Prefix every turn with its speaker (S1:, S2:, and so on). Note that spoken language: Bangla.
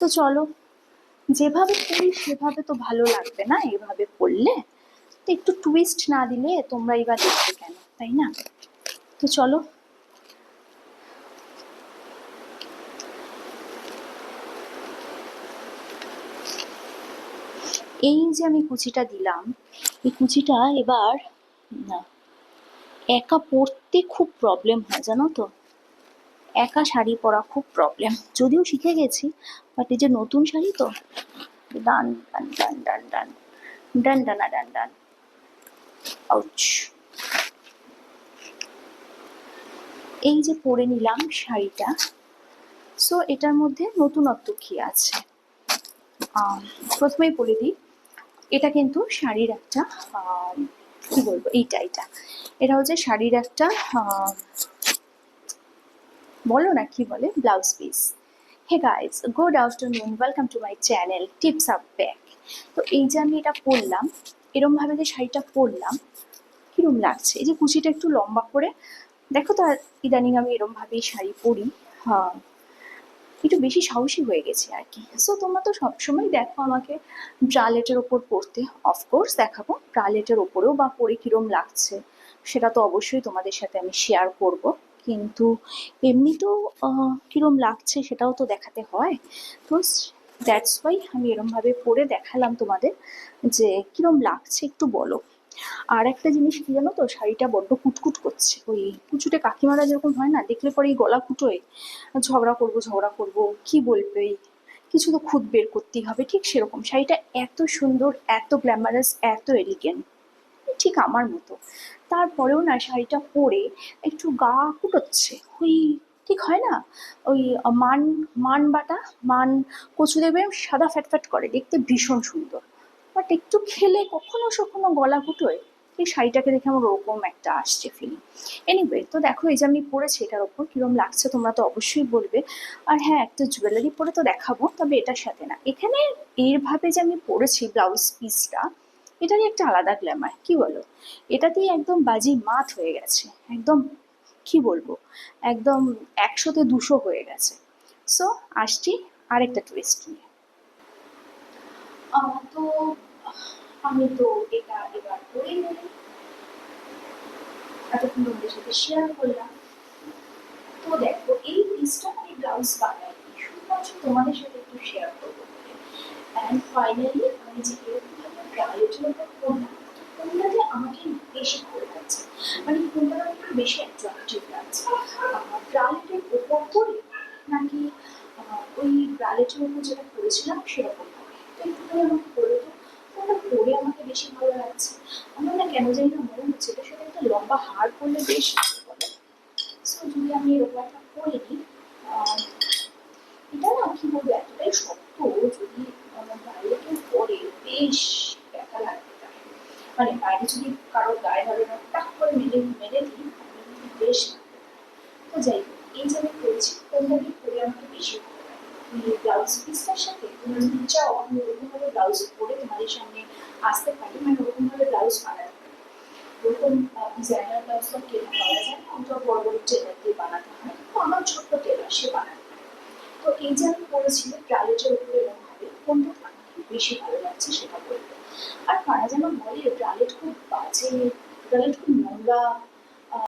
S1: তো চলো, যেভাবে করি সেভাবে তো ভালো লাগবে না, এভাবে করলে তো একটু টুইস্ট না দিলে তোমরা এবার দেখবে কেন, তাই না? তো চলো, এই যে আমি কুচিটা দিলাম, এই কুচিটা এবার না, একা পরতে খুব প্রবলেম হয় জানো তো, একা শাড়ি পরা খুব প্রবলেম। যদিও শিখে গেছি, বাট এই যে নতুন শাড়ি তো, ডান ডান ডান ডান ডান ডান ডানা ডান ডান, আউচ। এই যে পরে নিলাম শাড়িটা, সো এটার মধ্যে নতুনত্ব কি আছে প্রথমেই বলে দিই, এটা কিন্তু শাড়ির একটা কি বলবো, এইটা এটা হচ্ছে শাড়ির একটা বলো না কি বলে, blouse piece. Hey guys, good afternoon, welcome to my channel tips up back. তো এই যে আমি এটা পরলাম, এরম ভাবে যে শাড়িটা পরলাম, কিরম লাগছে? এই যে কুচিটা একটু লম্বা করে দেখো তো, আর ইদানিং আমি এরম ভাবেই শাড়ি পরি, হ্যাঁ একটু বেশি সাহসী হয়ে গেছে আর কি। সো তোমরা তো সবসময় দেখো আমাকে ব্রালেটের ওপর পরতে, অফকোর্স দেখাবো ব্রালেটের ওপরেও বা পরে কিরম লাগছে, সেটা তো অবশ্যই তোমাদের সাথে আমি শেয়ার করব। কিন্তু এমনিতেও কিরম লাগছে সেটাও তো দেখাতে হয়। তো দ্যাটস ওয়াই আমি এরমভাবে পরে দেখালাম তোমাদের যে কিরম লাগছে একটু বলো। আর একটা জিনিস কি জানো তো, শাড়িটা বড্ড কুটকুট করছে, ওই কুচুটে কাকিমারা যেরকম হয় না, দেখলে পরে এই গলা কুটোয় ঝগড়া করবো কি বলবে, কিছু তো খুদ বের করতেই হবে, ঠিক সেরকম শাড়িটা এত সুন্দর, এত গ্ল্যামারাস, এত এলিগেন্ট, ঠিক আমার মতো। তারপরেও না শাড়িটা পরে একটু গা কুটোচ্ছে, ওই ঠিক হয় না, ওই মান মান বাটা মান কচু দেবে সাদা ফ্যাট করে, দেখতে ভীষণ সুন্দর, বাট একটু খেলে কখনো সখনো গলা কুটোয়, এই শাড়িটাকে দেখে আমার ওরকম একটা আসছে ফিলিং। এনিওয়ে, তো দেখো এই যে আমি পরেছি, এটার ওপর কিরম লাগছে তোমরা তো অবশ্যই বলবে। আর হ্যাঁ, একটা জুয়েলারি পরে তো দেখাবো, তবে এটার সাথে না, এখানে এইভাবে যে আমি পরেছি ব্লাউজ পিসটা, এটারই একটা আলাদা গ্ল্যামার, কি বলো? এটাতেই একদম বাজি মাত হয়ে গেছে, একদম কি বলবো, একদম 100-তে 200 হয়ে গেছে। সো আসছি আরেকটা টুইস্ট নিয়ে। তো আমি তো এটা এবার করে নিই, এতক্ষণ তোমাদের সাথে শেয়ার করলাম। তো দেখো, এই পিসটা আমি ব্লাউজ বানাই শুধুমাত্র তোমাদের সাথে একটু শেয়ার করবো বলে। অ্যান্ড ফাইনালি আমি যে এরকমভাবে ব্রালেটের উপর করলাম, কোনটাতে আমাকে বেশি ভালো লাগছে, মানে কোনটাতে আমাকে একটু বেশি অ্যাট্রাকটিভ লাগছে, ব্রালেটের ওপর করে নাকি ওই ব্রালেটের উপর যেটা করেছিলাম সেরকম ভাবে। তো একটুখানি আমাকে বলে তো কোনটা পরে আমাকে বেশি ভালো লাগছে। আমার না কেন জানি না মনে হচ্ছে এটার সাথে একটা লম্বা হার পরলে বেশ ভালো বলে। সো যদি আমি এরকম একটা করে নিই, এটা না কি বলবো, এতটাই শক্ত, যদি বাইরে কেউ পরে বেশ ব্যথা লাগবে তাকে, মানে বাইরে যদি কারোর গায়ে ধরে না টাক করে মেরে মেরে দিই, বেশ লাগবে। তো যাই হোক, এই যে আমি করেছি, কোনটাকে পরে আমাকে বেশি ভালো লাগে, এই ব্লাউজ পিসটার সাথে তোমরা যদি চাও আমি ওরকমভাবে ব্লাউজ পরে তোমাদের সামনে আসতে পারি, মানে ওরকমভাবে ব্লাউজ বানাতে পারি। ওরকম ডিজাইনার ব্লাউজ তো কেনা পাওয়া যায় না, ওটা বড় বড় টেলার দিয়ে বানাতে হয়, তো আমার ছোট্ট টেলার সে বানায়। তো এই যে আমি পড়েছি ব্রালেটের উপরে এরকমভাবে, কোনটা আমাকে বেশি ভালো লাগছে সেটা বলবো। আর কারা যেন বলে ব্রালেট খুব বাজে, ব্রালেট খুব নোংরা,